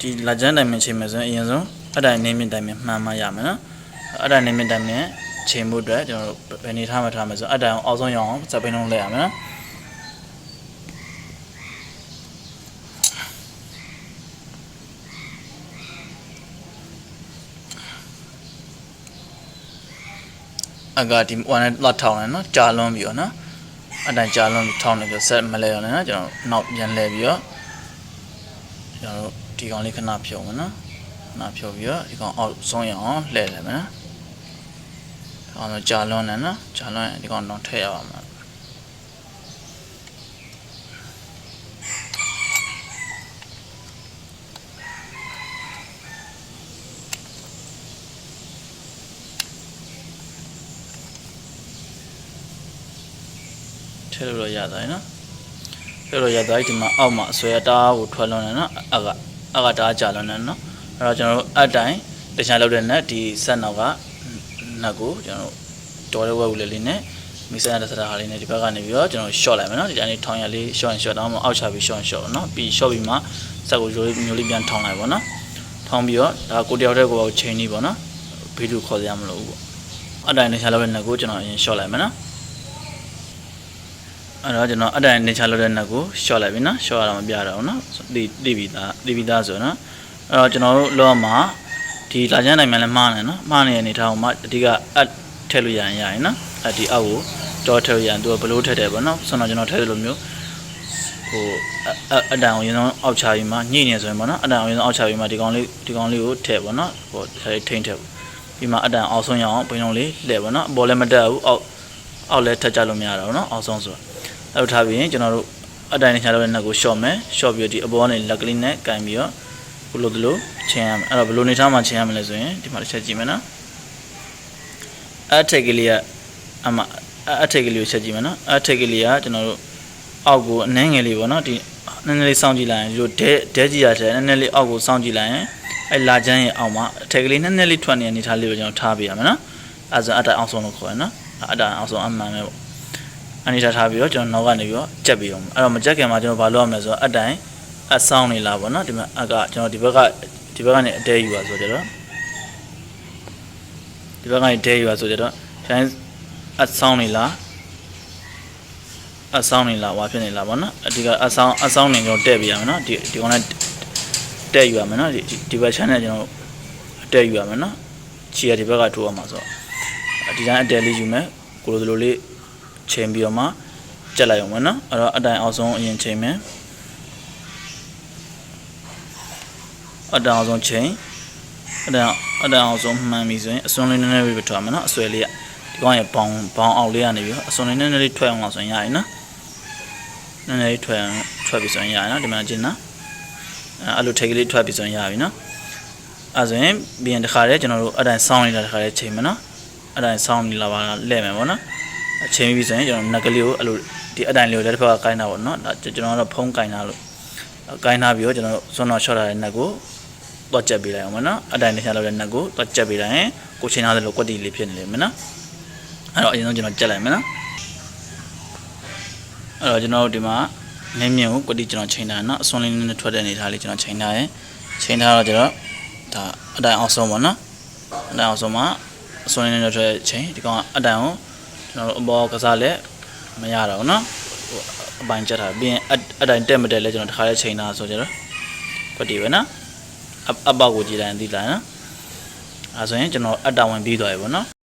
ဒီလာကျန်းတိုင်မြင်ချိန်မှာဆိုရင်အရင်ဆုံးအတိုင်းနေမြင့်တိုင်မြင်မှန်မှရမယ်နော်အတိုင်းနေမြင့်တိုင်မြင်ချိန်မှုအတွက်ကျွန်တော်တို့ဘယ်နေထားမှထားမယ်ဆိုအတိုင်းအောင်ဆုံးရအောင်စက်ပိန်လုံးလဲရမယ်နော်အကဒီ1နဲ့လောက်ထောင်းတယ်နော်ကြာလွန်ပြီးတော့နော်အတိုင်းကြာလွန်ထောင်းနေပြီးဆက်မလဲရအောင်နော်ကျွန်တော်နောက်ပြန်လဲပြီးတော့ကျွန်တော်တို့ဒီကောင်လေးခဏဖြုံမယ်နော်ခဏဖြုံပြီးတော့ဒီကောင်အောက်ဆုံးရအောင်လှည့်လိုက်မယ်နော်အောင်တော့ကြာလွန်တယ်နော်ကြာလွန်ရင်ဒီကောင်တော့ထည့်ရပါမယ်ထည့်လို့ရသွားပြီနော်ထည့်လို့ရသွားပြီဒီမှာအောက်မှာအဆွဲတားကိုထွက်လွန်တယ်နော်အကတားကြာလွန်တယ်နော်အဲ့တော့ကျွန်တော်တို့အတိုင်းတခြားလောက်တဲ့နဲ့ဒီဆက်နောက်ကနက်ကိုကျွန်တော်တော်ရဲဝဲဝူလေးနဲ့မီဆန်တဲ့စတားလေးနဲ့ဒီဘက်ကနေပြီးတော့ကျွန်တော် short လိုက်မယ်နော်ဒီတိုင်းလေးထောင်းရလေး short short တော့အောက်ချပြီး short နော်ပြီး short ပြီးမှစက်ကိုရိုးမျိုးလေးပြန်ထောင်းလိုက်ပါနော်ထောင်းပြီးတော့ဒါကိုတယောက်တည်းကိုချိန်နေပါနော်ဗီဒီယိုခေါ်ရမလို့ပေါ့အတိုင်းတခြားလောက်တဲ့နက်ကိုကျွန်တော်အရင် short လိုက်မယ်နော်အဲ့တော့ကျွန်တော်အတိုင်းနေချလို့တဲ့နက်ကို short လိုက်ပြီနော် short ရတော့မပြတော့ဘူးနော်တိပြီးသားဆိုနော်အဲ့တော့ကျွန်တော်တို့လောမှာဒီလာချမ်းနိုင်မှလည်းမှားနေနော်မှားနေတဲ့အနေထားကိုမှအဓိကအထည့်လို့ရရင်နော်ဒီအောက်ကိုတော့ထည့်လို့ရရင်သူကဘလို့ထည့်တယ်ပေါ့နော်ဆိုတော့ကျွန်တော်ထည့်လို့မျိုးဟိုအတန်အောင်ရင်ဆုံးအောက်ချပြီးမှညှိနေဆိုရင်ပေါ့နော်အတန်အောင်ရင်ဆုံးအောက်ချပြီးမှဒီကောင်လေးကိုထည့်ပေါ့နော်ဟိုထိန်းထည့်ပြီးမှအတန်အောင်ဆုံးရအောင်ဘိန်းလုံးလေးလှည့်ပေါ့နော်အပေါ်လည်းမတက်ဘူးအောက်လည်းထက်ကြလို့မရတော့ဘူးနော်အောင်ဆုံးဆိုအဲ့လိုထားပြီးရင်ကျွန်တော်တို့အတိုင်းနဲ့ချလို့တဲ့နက်ကို short မယ် short ပြီးဒီအပေါ်ကနေလက်ကလေးနဲ့ကင်ပြီးတော့ဘလို့တလို့ချင်းရမယ်အဲ့တော့ဘလို့နေထားမှချင်းရမလဲဆိုရင်ဒီမှာတစ်ချက်ကြည့်မယ်နော်အထက်ကလေးကအထက်ကလေးကိုချက်ကြည့်မယ်နော်အထက်ကလေးကကျွန်တော်တို့အောက်ကိုအနှဲငယ်လေးပေါ့နော်ဒီနည်းနည်းလေးစောင့်ကြည့်လိုက်ရင်ဒီလိုဒဲကြည့်ရတဲ့နည်းနည်းလေးအောက်ကိုစောင့်ကြည့်လိုက်ရင်အဲ့လာချမ်းရဲ့အောက်မှာအထက်ကလေးနည်းနည်းလေးထွက်နေတဲ့အနေထားလေးကိုကျွန်တော်ထားပေးရမယ်နော်အဲ့ဒါအတိုင်းအောင်ဆုံးလို့ခေါ်ရနော်အတိုင်းအောင်ဆုံးအမှန်ပဲပေါ့အနေထားထားပြီးတော့ကျွန်တော်နောက်ကနေပြီးတော့ကြက်ပြီးအောင်အဲ့တော့မကြက်ခင်မှာကျွန်တော်ဘာလုပ်ရမလဲဆိုတော့အတိုင်းအဆောင်နေလားပေါ့နော်ဒီမှာအကကျွန်တော်ဒီဘက်ကနေအတဲယူပါဆိုကြတော့ဒီဘက်ကနေတဲယူပါဆိုကြတော့တိုင်းအဆောင်နေလားဘာဖြစ်နေလားပေါ့နော်အဒီကအဆောင်နေကျွန်တော်တက်ပြရမယ်နော်ဒီကောင်နဲ့တက်ယူရမယ်နော်ဒီဘက် channel ကျွန်တော်တက်ယူရမယ်နော်ချီရဒီဘက်ကထိုးရမှာဆိုတော့ဒီတိုင်းအတဲလေးယူမယ်ကိုလိုလိုလေးချိန်ပြီးတော့မှကြက်လိုက်အောင်မယ်နော်အဲ့တော့အတိုင်းအောင်ဆုံးအရင်ချိန်မယ်အတိုင်းအောင်ဆုံးချိန်အတိုင်းအောင်ဆုံးမှန်ပြီဆိုရင်အစွန်းလေးနည်းနည်းပဲထွက်မယ်နော်အဆွဲလေးကဒီကောင်ရဲ့ဘောင်းအောင်လေးကနေပြီးတော့အစွန်းလေးနည်းနည်းလေးထွက်အောင်လို့ဆိုရင်ရရင်နော်နည်းနည်းလေးထွက်ပြီဆိုရင်ရရင်နော်ဒီမှာကျင်းနော်အဲ့လိုထိတ်ကလေးထွက်ပြီဆိုရင်ရပြီနော်အဲ့ဆိုရင်ပြီးရင်တစ်ခါတည်းကျွန်တော်တို့အတိုင်းဆောင်းနေတာတစ်ခါတည်းချိန်မယ်နော်အတိုင်းဆောင်းနေလာပါလဲမယ်ပေါ့နော်အချိန်ပြီးဆိုရင်ကျွန်တော်နက်ကလေးကိုအဲ့လိုဒီအတိုင်းလေးကိုလက်တစ်ဖက်ကကိုင်းတာပေါ့နော်ဒါကျွန်တော်ကတော့ဖုံးကိုင်းတာလို့ကိုင်းထားပြီးတော့ကျွန်တော်စွန်းတော်ရှော့ထားတဲ့နက်ကိုတော့ကြက်ပေးလိုက်အောင်မနော်အတိုင်းနဲ့ရှာလို့တဲ့နက်ကိုတော့ကြက်ပေးလိုက်ရင်ကိုချိန်ထားသလိုကွက်တီလေးဖြစ်နေလိမ့်မယ်နော်အဲ့တော့အရင်ဆုံးကျွန်တော်ကြက်လိုက်မယ်နော်အဲ့တော့ကျွန်တော်တို့ဒီမှာမြင်းမြင့်ကိုကွက်တီကျွန်တော်ချိန်ထားနော်အစွန်းလေးနဲ့ထွက်တဲ့အနေထားလေးကျွန်တော်ချိန်ထားရင်ချိန်ထားတော့ကျွန်တော်ဒါအတိုင်းအောင်ဆုံးပေါ့နော်အတိုင်းအောင်ဆုံးမှာအစွန်းလေးနဲ့ထွက်တဲ့ချိန်ဒီကောင်ကအတိုင်းကိုကျွန်တော်တို့အပေါ်ကစားလဲမရတော့ဘူးเนาะဟိုအပိုင်းချက်ထားပြီးရင်အတိုင်းတက်မတက်လဲကျွန်တော်တစ်ခါလေးချိန်ထားဆိုကြတော့ကွက်တီပဲเนาะအပေါက်ကိုကြည့်လိုက်ရင်သိလာနော်အဲဆိုရင်ကျွန်တော်အတာဝင်ပြီးသွားပြီပေါ့နော်